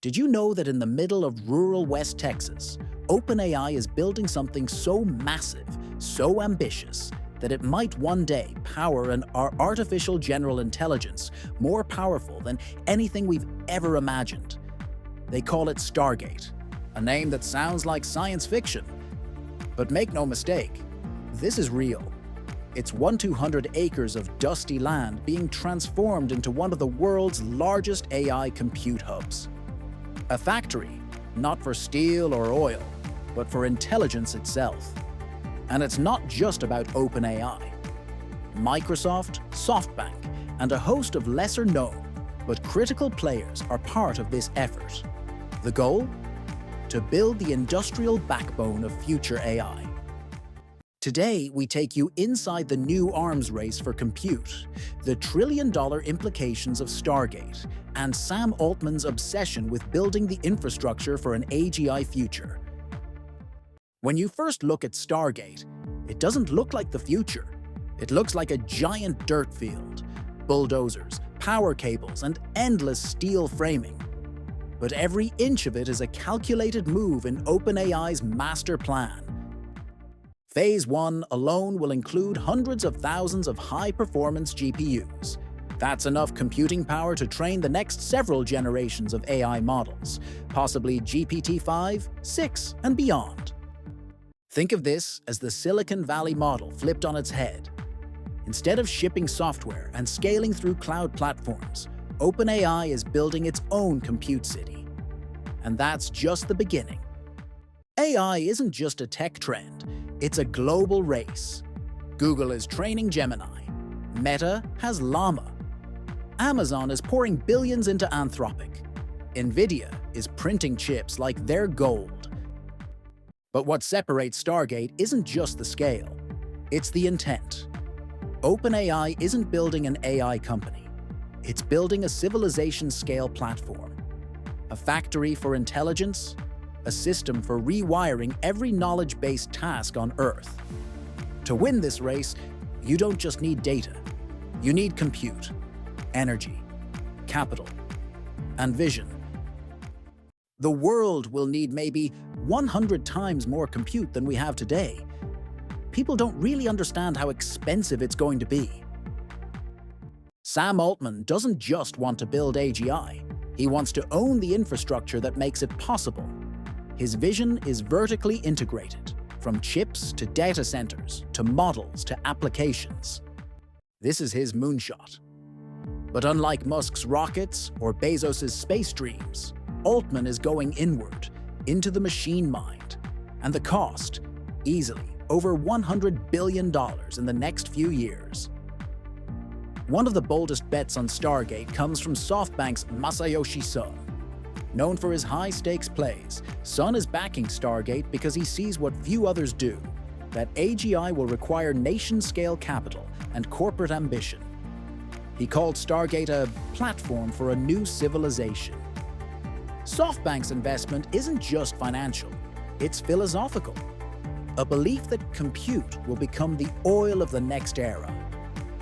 Did you know that in the middle of rural West Texas, OpenAI is building something so massive, so ambitious, that it might one day power an artificial general intelligence more powerful than anything we've ever imagined? They call it Stargate, a name that sounds like science fiction. But make no mistake, this is real. It's 1,200 acres of dusty land being transformed into one of the world's largest AI compute hubs. A factory, not for steel or oil, but for intelligence itself. And it's not just about OpenAI. Microsoft, SoftBank, and a host of lesser-known but critical players are part of this effort. The goal? To build the industrial backbone of future AI. Today, we take you inside the new arms race for compute, the trillion-dollar implications of Stargate, and Sam Altman's obsession with building the infrastructure for an AGI future. When you first look at Stargate, it doesn't look like the future. It looks like a giant dirt field, bulldozers, power cables, and endless steel framing. But every inch of it is a calculated move in OpenAI's master plan. Phase 1 alone will include hundreds of thousands of high-performance GPUs. That's enough computing power to train the next several generations of AI models, possibly GPT-5, 6, and beyond. Think of this as the Silicon Valley model flipped on its head. Instead of shipping software and scaling through cloud platforms, OpenAI is building its own compute city. And that's just the beginning. AI isn't just a tech trend. It's a global race. Google is training Gemini. Meta has Llama. Amazon is pouring billions into Anthropic. NVIDIA is printing chips like they're gold. But what separates Stargate isn't just the scale. It's the intent. OpenAI isn't building an AI company. It's building a civilization-scale platform. A factory for intelligence, a system for rewiring every knowledge-based task on Earth. To win this race, you don't just need data. You need compute, energy, capital, and vision. The world will need maybe 100 times more compute than we have today. People don't really understand how expensive it's going to be. Sam Altman doesn't just want to build AGI. He wants to own the infrastructure that makes it possible. His vision is vertically integrated, from chips to data centers, to models to applications. This is his moonshot. But unlike Musk's rockets or Bezos's space dreams, Altman is going inward, into the machine mind. And the cost, easily over $100 billion in the next few years. One of the boldest bets on Stargate comes from SoftBank's Masayoshi Son. Known for his high-stakes plays, Son is backing Stargate because he sees what few others do, that AGI will require nation-scale capital and corporate ambition. He called Stargate a platform for a new civilization. SoftBank's investment isn't just financial, it's philosophical. A belief that compute will become the oil of the next era.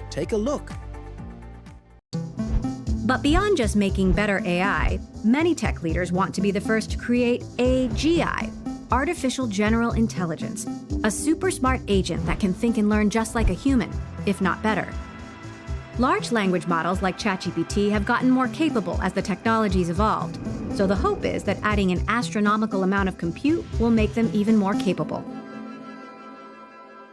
Take a look. But beyond just making better AI, many tech leaders want to be the first to create AGI, artificial general intelligence, a super smart agent that can think and learn just like a human, if not better. Large language models like ChatGPT have gotten more capable as the technology's evolved, so the hope is that adding an astronomical amount of compute will make them even more capable.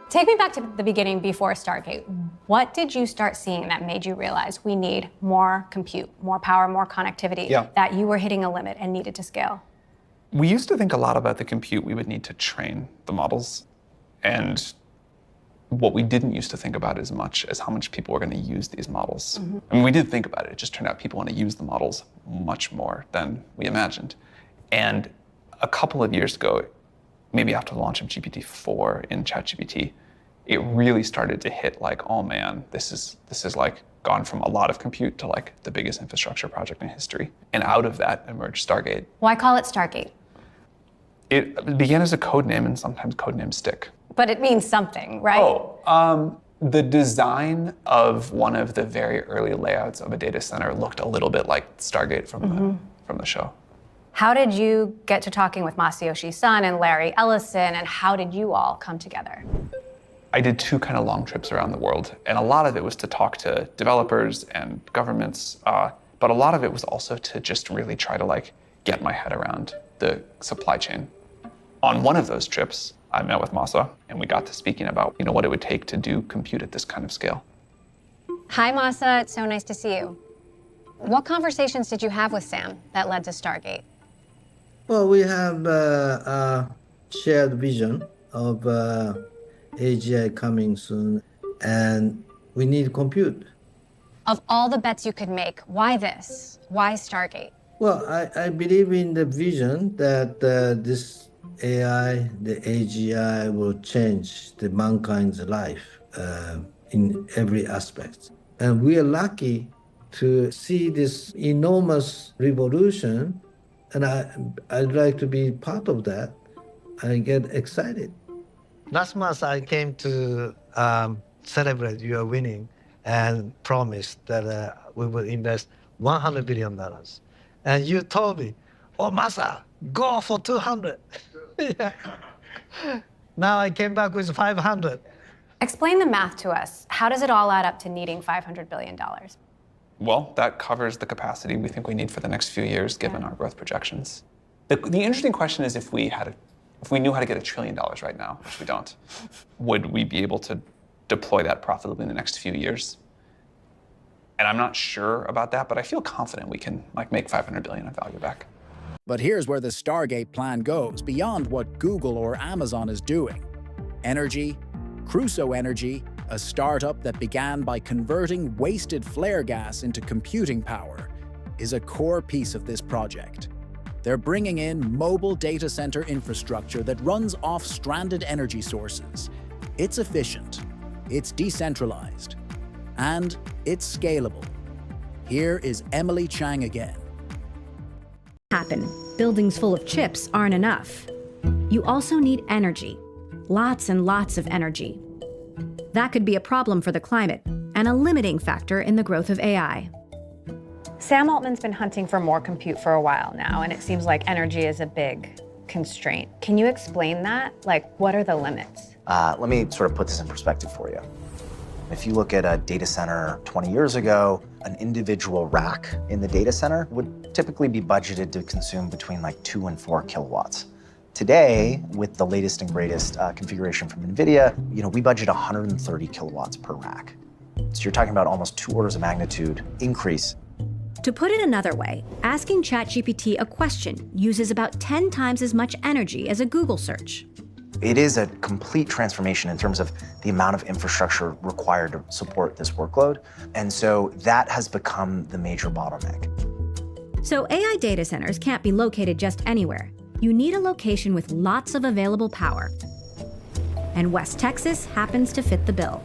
Take me back to the beginning before Stargate. What did you start seeing that made you realize we need more compute, more power, more connectivity, that you were hitting a limit and needed to scale? We used to think a lot about the compute we would need to train the models. And what we didn't used to think about as much as how much people were going to use these models. I mean, we did think about it. It just turned out people want to use the models much more than we imagined. And a couple of years ago, maybe after the launch of GPT-4 in ChatGPT, it really started to hit like, oh man, this is like gone from a lot of compute to like the biggest infrastructure project in history. And out of that emerged Stargate. Why call it Stargate? It began as a code name and sometimes code names stick. But it means something, right? The design of one of the very early layouts of a data center looked a little bit like Stargate from the show. How did you get to talking with Masayoshi Son and Larry Ellison, and how did you all come together? I did 2 kind of long trips around the world, and a lot of it was to talk to developers and governments, but a lot of it was also to just really try to get my head around the supply chain. On one of those trips, I met with Masa, and we got to speaking about what it would take to do compute at this kind of scale. Hi, Masa. It's so nice to see you. What conversations did you have with Sam that led to Stargate? Well, we have a shared vision of AGI coming soon, and we need compute. Of all the bets you could make, why this? Why Stargate? Well, I believe in the vision that this AI, the AGI, will change the mankind's life in every aspect. And we are lucky to see this enormous revolution, and I'd like to be part of that. I get excited. Last month, I came to celebrate your winning and promised that we will invest $100 billion. And you told me, oh, Masa, go for 200. Yeah. Now I came back with 500. Explain the math to us. How does it all add up to needing $500 billion? Well, that covers the capacity we think we need for the next few years, given our growth projections. The interesting question is if we knew how to get $1 trillion right now, which we don't, would we be able to deploy that profitably in the next few years? And I'm not sure about that, but I feel confident we can make 500 billion of value back. But here's where the Stargate plan goes, beyond what Google or Amazon is doing. Energy, Crusoe Energy, a startup that began by converting wasted flare gas into computing power, is a core piece of this project. They're bringing in mobile data center infrastructure that runs off stranded energy sources. It's efficient, it's decentralized, and it's scalable. Here is Emily Chang again. Buildings full of chips aren't enough. You also need energy, lots and lots of energy. That could be a problem for the climate and a limiting factor in the growth of AI. Sam Altman's been hunting for more compute for a while now, and it seems like energy is a big constraint. Can you explain that? What are the limits? Let me sort of put this in perspective for you. If you look at a data center 20 years ago, an individual rack in the data center would typically be budgeted to consume between 2 and 4 kilowatts. Today, with the latest and greatest configuration from NVIDIA, we budget 130 kilowatts per rack. So you're talking about almost 2 orders of magnitude increase. To put it another way, asking ChatGPT a question uses about 10 times as much energy as a Google search. It is a complete transformation in terms of the amount of infrastructure required to support this workload. And so that has become the major bottleneck. So AI data centers can't be located just anywhere. You need a location with lots of available power. And West Texas happens to fit the bill.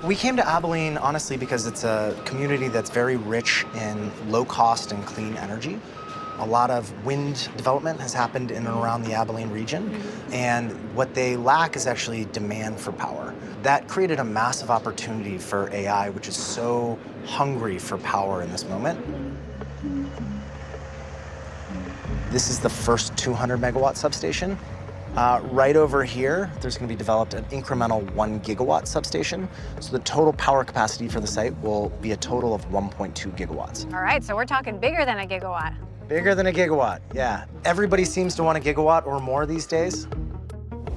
We came to Abilene, honestly, because it's a community that's very rich in low cost and clean energy. A lot of wind development has happened in and around the Abilene region, and what they lack is actually demand for power. That created a massive opportunity for AI, which is so hungry for power in this moment. This is the first 200 megawatt substation. Right over here, there's going to be developed an incremental 1 gigawatt substation. So the total power capacity for the site will be a total of 1.2 gigawatts. All right, so we're talking bigger than a gigawatt. Bigger than a gigawatt, yeah. Everybody seems to want a gigawatt or more these days.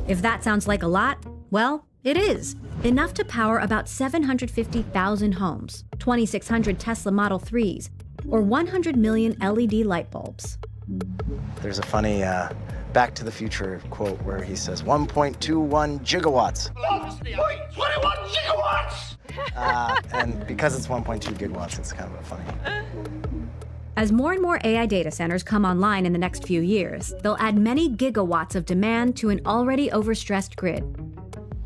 If that sounds like a lot, well, it is. Enough to power about 750,000 homes, 2,600 Tesla Model 3s, or 100 million LED light bulbs. There's a funny Back to the Future quote where he says 1.21 gigawatts. 1.21 gigawatts! And because it's 1.2 gigawatts, it's kind of funny. As more and more AI data centers come online in the next few years, they'll add many gigawatts of demand to an already overstressed grid.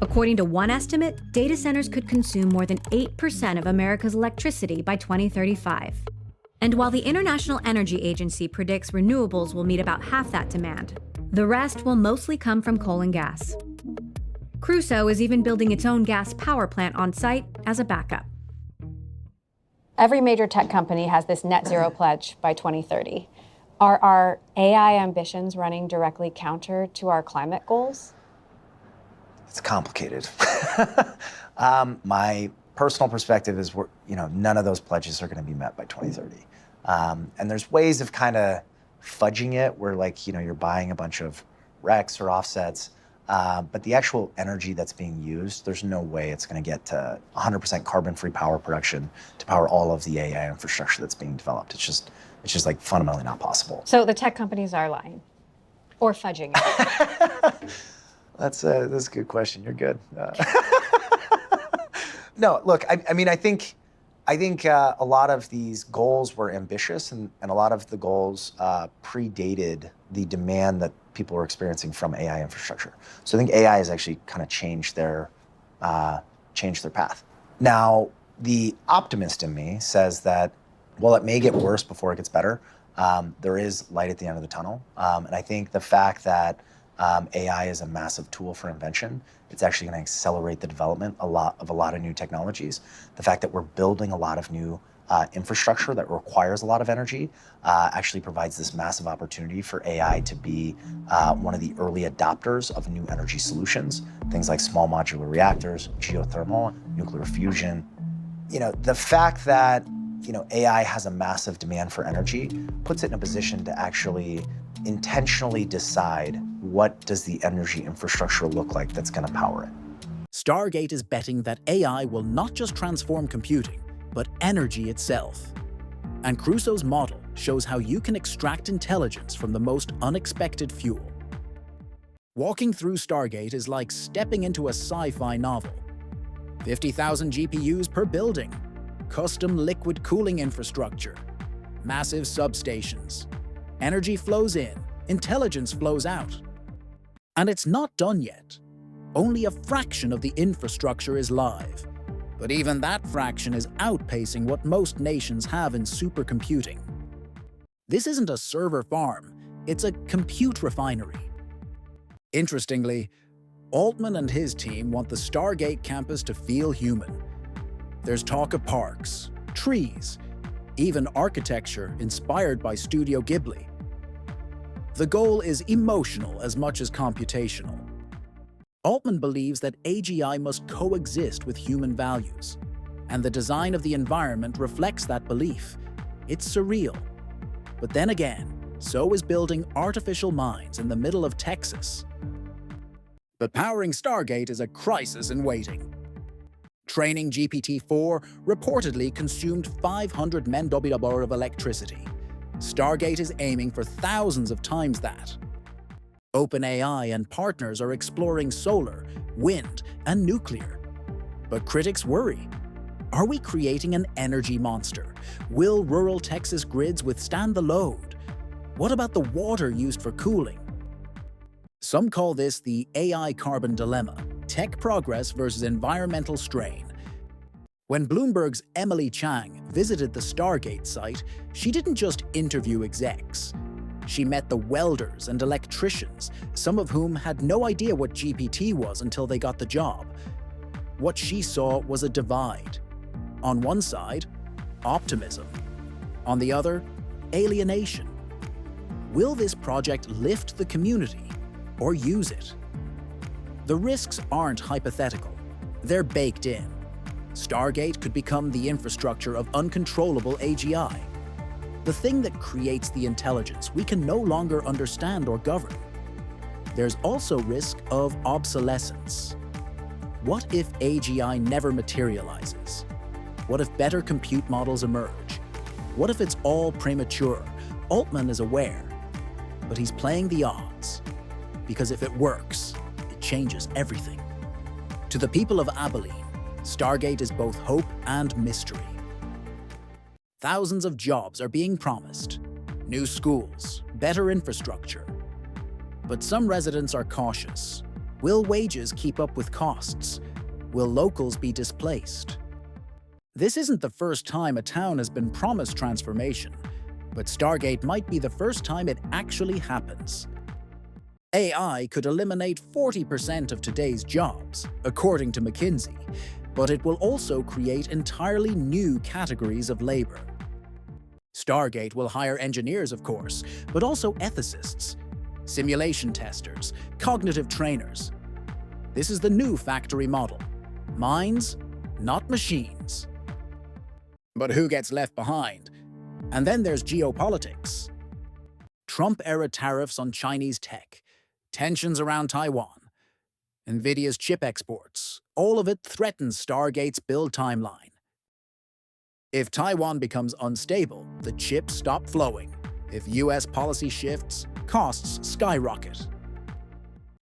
According to one estimate, data centers could consume more than 8% of America's electricity by 2035. And while the International Energy Agency predicts renewables will meet about half that demand, the rest will mostly come from coal and gas. Crusoe is even building its own gas power plant on site as a backup. Every major tech company has this net zero pledge by 2030. Are our AI ambitions running directly counter to our climate goals? It's complicated. My personal perspective is none of those pledges are going to be met by 2030. And there's ways of kind of fudging it where you're buying a bunch of RECs or offsets, but the actual energy that's being used, there's no way it's going to get to 100% carbon-free power production to power all of the AI infrastructure that's being developed. It's just like fundamentally not possible. So the tech companies are lying or fudging it. That's a good question. You're good. No, look, I think a lot of these goals were ambitious, and a lot of the goals predated the demand that people were experiencing from AI infrastructure. So I think AI has actually kind of changed their path. Now, the optimist in me says that, well, it may get worse before it gets better. There is light at the end of the tunnel. And I think the fact that AI is a massive tool for invention, it's actually going to accelerate the development of a lot of new technologies. The fact that we're building a lot of new infrastructure that requires a lot of energy actually provides this massive opportunity for AI to be one of the early adopters of new energy solutions, things like small modular reactors, geothermal, nuclear fusion. The fact that AI has a massive demand for energy puts it in a position to actually intentionally decide what does the energy infrastructure look like that's going to power it. Stargate is betting that AI will not just transform computing, but energy itself. And Crusoe's model shows how you can extract intelligence from the most unexpected fuel. Walking through Stargate is like stepping into a sci-fi novel. 50,000 GPUs per building, custom liquid cooling infrastructure, massive substations. Energy flows in, intelligence flows out. And it's not done yet. Only a fraction of the infrastructure is live. But even that fraction is outpacing what most nations have in supercomputing. This isn't a server farm, it's a compute refinery. Interestingly, Altman and his team want the Stargate campus to feel human. There's talk of parks, trees, even architecture inspired by Studio Ghibli. The goal is emotional as much as computational. Altman believes that AGI must coexist with human values, and the design of the environment reflects that belief. It's surreal. But then again, so is building artificial minds in the middle of Texas. But powering Stargate is a crisis in waiting. Training GPT-4 reportedly consumed 500 MWh of electricity. Stargate is aiming for thousands of times that. OpenAI and partners are exploring solar, wind, and nuclear. But critics worry. Are we creating an energy monster? Will rural Texas grids withstand the load? What about the water used for cooling? Some call this the AI carbon dilemma, tech progress versus environmental strain. When Bloomberg's Emily Chang visited the Stargate site, she didn't just interview execs. She met the welders and electricians, some of whom had no idea what GPT was until they got the job. What she saw was a divide. On one side, optimism. On the other, alienation. Will this project lift the community or use it? The risks aren't hypothetical. They're baked in. Stargate could become the infrastructure of uncontrollable AGI. The thing that creates the intelligence we can no longer understand or govern. There's also risk of obsolescence. What if AGI never materializes? What if better compute models emerge? What if it's all premature? Altman is aware, but he's playing the odds. Because if it works, it changes everything. To the people of Abilene, Stargate is both hope and mystery. Thousands of jobs are being promised. New schools, better infrastructure. But some residents are cautious. Will wages keep up with costs? Will locals be displaced? This isn't the first time a town has been promised transformation, but Stargate might be the first time it actually happens. AI could eliminate 40% of today's jobs, according to McKinsey, but it will also create entirely new categories of labor. Stargate will hire engineers, of course, but also ethicists, simulation testers, cognitive trainers. This is the new factory model. Minds, not machines. But who gets left behind? And then there's geopolitics. Trump-era tariffs on Chinese tech, tensions around Taiwan, NVIDIA's chip exports, all of it threatens Stargate's build timeline. If Taiwan becomes unstable, the chips stop flowing. If US policy shifts, costs skyrocket.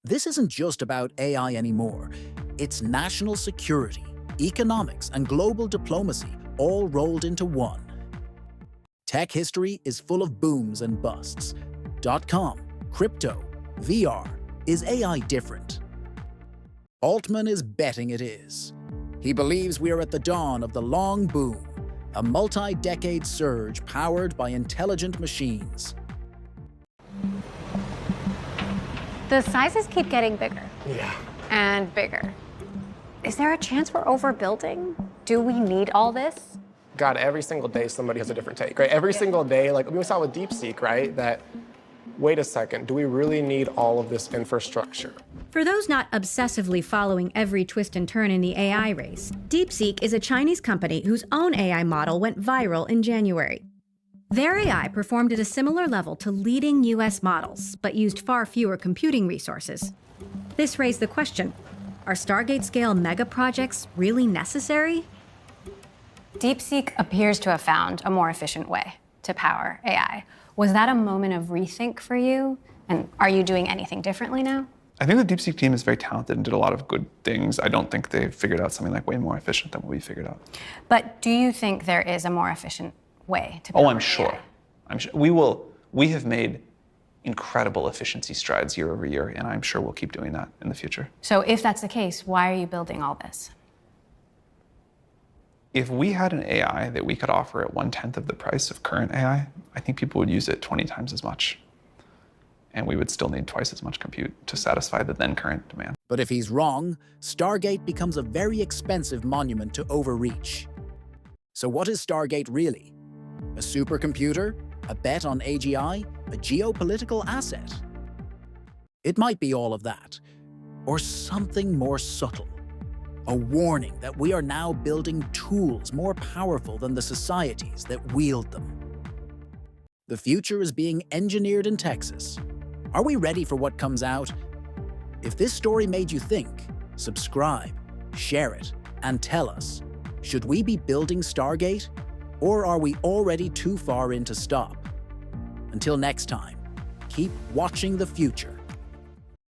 This isn't just about AI anymore. It's national security, economics, and global diplomacy all rolled into one. Tech history is full of booms and busts. .com, crypto, VR. Is AI different? Altman is betting it is. He believes we are at the dawn of the long boom, a multi-decade surge powered by intelligent machines. The sizes keep getting bigger. Yeah. And bigger. Is there a chance we're overbuilding? Do we need all this? God, every single day somebody has a different take, right? Every single day, like we saw with DeepSeek, right? That, wait a second, do we really need all of this infrastructure? For those not obsessively following every twist and turn in the AI race, DeepSeek is a Chinese company whose own AI model went viral in January. Their AI performed at a similar level to leading US models, but used far fewer computing resources. This raised the question, are Stargate-scale mega projects really necessary? DeepSeek appears to have found a more efficient way to power AI. Was that a moment of rethink for you? And are you doing anything differently now? I think the DeepSeek team is very talented and did a lot of good things. I don't think they figured out something like way more efficient than what we figured out. But do you think there is a more efficient way to power I'm sure. AI? I'm sure. We have made incredible efficiency strides year over year, and I'm sure we'll keep doing that in the future. So if that's the case, why are you building all this? If we had an AI that we could offer at 1/10 of the price of current AI, I think people would use it 20 times as much. And we would still need twice as much compute to satisfy the then current demand. But if he's wrong, Stargate becomes a very expensive monument to overreach. So what is Stargate really? A supercomputer? A bet on AGI? A geopolitical asset? It might be all of that, or something more subtle. A warning that we are now building tools more powerful than the societies that wield them. The future is being engineered in Texas. Are we ready for what comes out? If this story made you think, subscribe, share it, and tell us, should we be building Stargate? Or are we already too far in to stop? Until next time, keep watching the future.